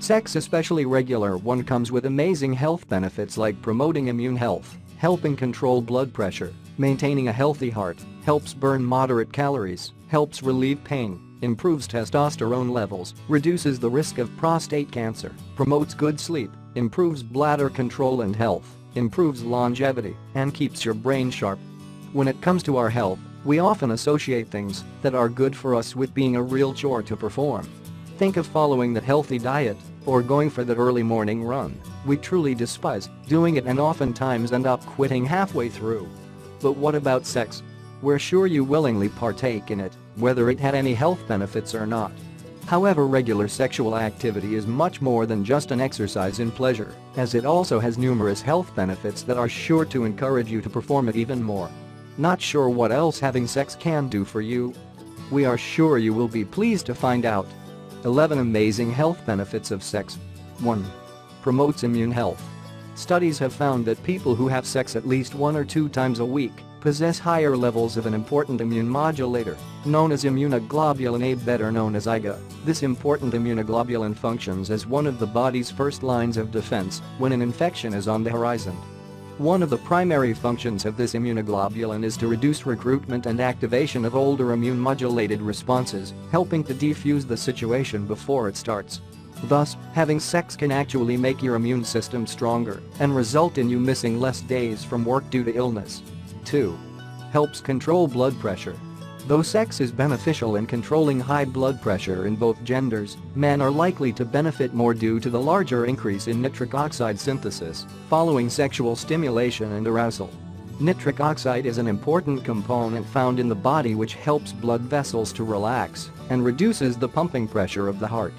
Sex, especially regular one, comes with amazing health benefits like promoting immune health, helping control blood pressure, maintaining a healthy heart, helps burn moderate calories, helps relieve pain, improves testosterone levels, reduces the risk of prostate cancer, promotes good sleep, improves bladder control and health, improves longevity, and keeps your brain sharp. When it comes to our health, we often associate things that are good for us with being a real chore to perform. Think of following that healthy diet or going for that early morning run. We truly despise doing it and oftentimes end up quitting halfway through. But what about sex? We're sure you willingly partake in it, whether it had any health benefits or not. However, regular sexual activity is much more than just an exercise in pleasure, as it also has numerous health benefits that are sure to encourage you to perform it even more. Not sure what else having sex can do for you? We are sure you will be pleased to find out. 11 amazing health benefits of sex. 1. Promotes immune health. Studies have found that people who have sex at least 1 or 2 times a week possess higher levels of an important immune modulator, known as immunoglobulin A, better known as IgA. This important immunoglobulin functions as one of the body's first lines of defense when an infection is on the horizon. One of the primary functions of this immunoglobulin is to reduce recruitment and activation of older immune-modulated responses, helping to defuse the situation before it starts. Thus, having sex can actually make your immune system stronger and result in you missing less days from work due to illness. 2. Helps control blood pressure. Though sex is beneficial in controlling high blood pressure in both genders, men are likely to benefit more due to the larger increase in nitric oxide synthesis following sexual stimulation and arousal. Nitric oxide is an important component found in the body which helps blood vessels to relax and reduces the pumping pressure of the heart.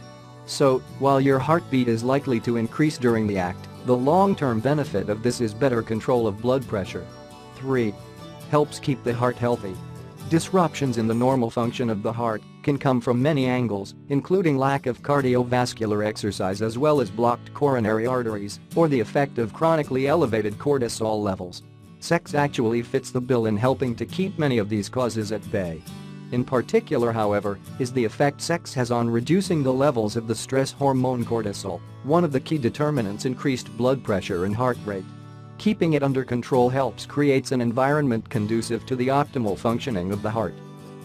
So, while your heartbeat is likely to increase during the act, the long-term benefit of this is better control of blood pressure. 3. Helps keep the heart healthy. Disruptions in the normal function of the heart can come from many angles, including lack of cardiovascular exercise as well as blocked coronary arteries or the effect of chronically elevated cortisol levels. Sex actually fits the bill in helping to keep many of these causes at bay. In particular, however, is the effect sex has on reducing the levels of the stress hormone cortisol, one of the key determinants increased blood pressure and heart rate. Keeping it under control helps creates an environment conducive to the optimal functioning of the heart.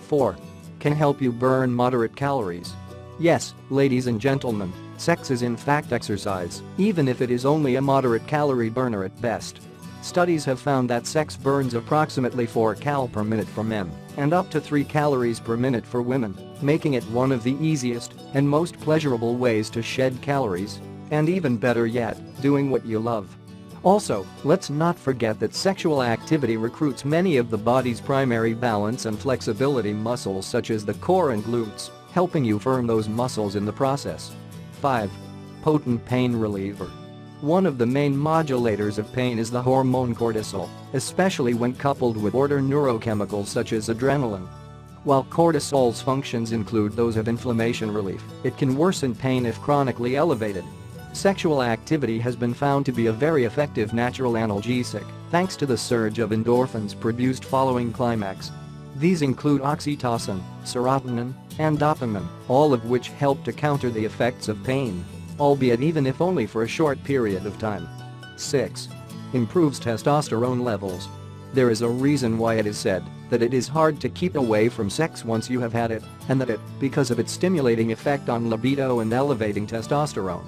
4. Can help you burn moderate calories. Yes, ladies and gentlemen, sex is in fact exercise, even if it is only a moderate calorie burner at best. Studies have found that sex burns approximately 4 cal per minute for men and up to 3 calories per minute for women, making it one of the easiest and most pleasurable ways to shed calories, and even better yet, doing what you love. Also, let's not forget that sexual activity recruits many of the body's primary balance and flexibility muscles such as the core and glutes, helping you firm those muscles in the process. 5. Potent pain reliever. One of the main modulators of pain is the hormone cortisol, especially when coupled with other neurochemicals such as adrenaline. While cortisol's functions include those of inflammation relief, it can worsen pain if chronically elevated. Sexual activity has been found to be a very effective natural analgesic, thanks to the surge of endorphins produced following climax. These include oxytocin, serotonin, and dopamine, all of which help to counter the effects of pain, albeit even if only for a short period of time. 6. Improves testosterone levels. There is a reason why it is said that it is hard to keep away from sex once you have had it, and that because of its stimulating effect on libido and elevating testosterone.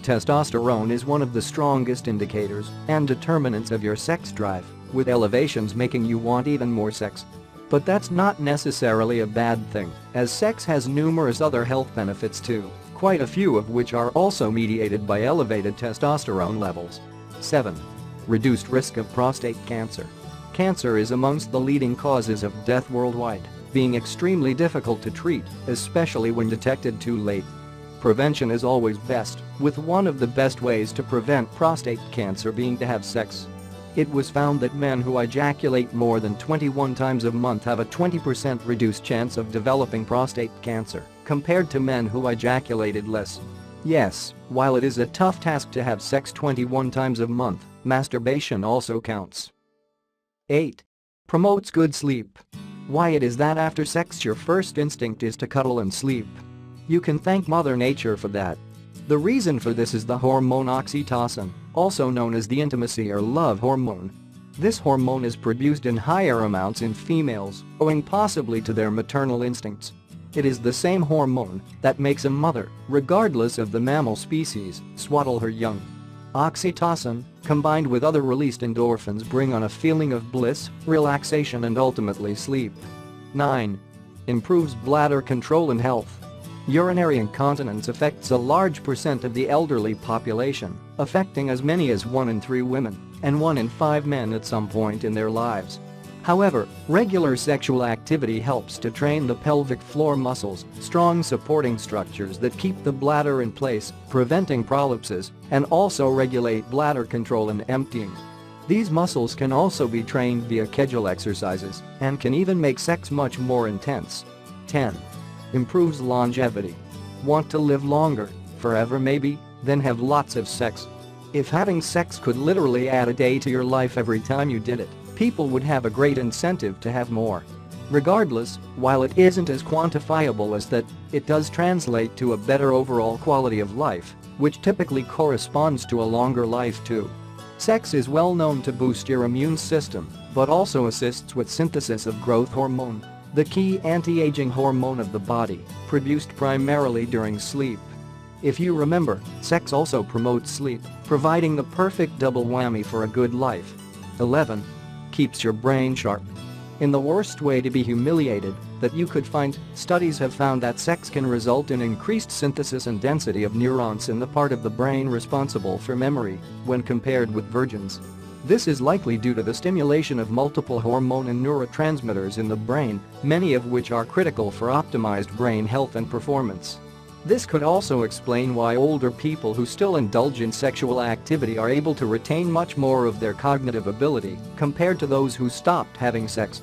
Testosterone is one of the strongest indicators and determinants of your sex drive, with elevations making you want even more sex. But that's not necessarily a bad thing, as sex has numerous other health benefits too, quite a few of which are also mediated by elevated testosterone levels. 7. Reduced risk of prostate cancer. Cancer is amongst the leading causes of death worldwide, being extremely difficult to treat, especially when detected too late. Prevention is always best, with one of the best ways to prevent prostate cancer being to have sex. It was found that men who ejaculate more than 21 times a month have a 20% reduced chance of developing prostate cancer, compared to men who ejaculated less. Yes, while it is a tough task to have sex 21 times a month, masturbation also counts. 8. Promotes good sleep. Why it is that after sex your first instinct is to cuddle and sleep. You can thank Mother Nature for that. The reason for this is the hormone oxytocin, also known as the intimacy or love hormone. This hormone is produced in higher amounts in females, owing possibly to their maternal instincts. It is the same hormone that makes a mother, regardless of the mammal species, swaddle her young. Oxytocin, combined with other released endorphins, bring on a feeling of bliss, relaxation and ultimately sleep. 9. Improves bladder control and health. Urinary incontinence affects a large percent of the elderly population, affecting as many as 1 in 3 women and 1 in 5 men at some point in their lives. However, regular sexual activity helps to train the pelvic floor muscles, strong supporting structures that keep the bladder in place, preventing prolapses, and also regulate bladder control and emptying. These muscles can also be trained via Kegel exercises and can even make sex much more intense. 10. Improves longevity. Want to live longer, forever maybe? Then have lots of sex. If having sex could literally add a day to your life every time you did it, people would have a great incentive to have more. Regardless, while it isn't as quantifiable as that, it does translate to a better overall quality of life, which typically corresponds to a longer life too. Sex is well known to boost your immune system, but also assists with synthesis of growth hormone, the key anti-aging hormone of the body, produced primarily during sleep. If you remember, sex also promotes sleep, providing the perfect double whammy for a good life. 11. Keeps your brain sharp. In the worst way to be humiliated that you could find, studies have found that sex can result in increased synthesis and density of neurons in the part of the brain responsible for memory when compared with virgins. This is likely due to the stimulation of multiple hormone and neurotransmitters in the brain, many of which are critical for optimized brain health and performance. This could also explain why older people who still indulge in sexual activity are able to retain much more of their cognitive ability compared to those who stopped having sex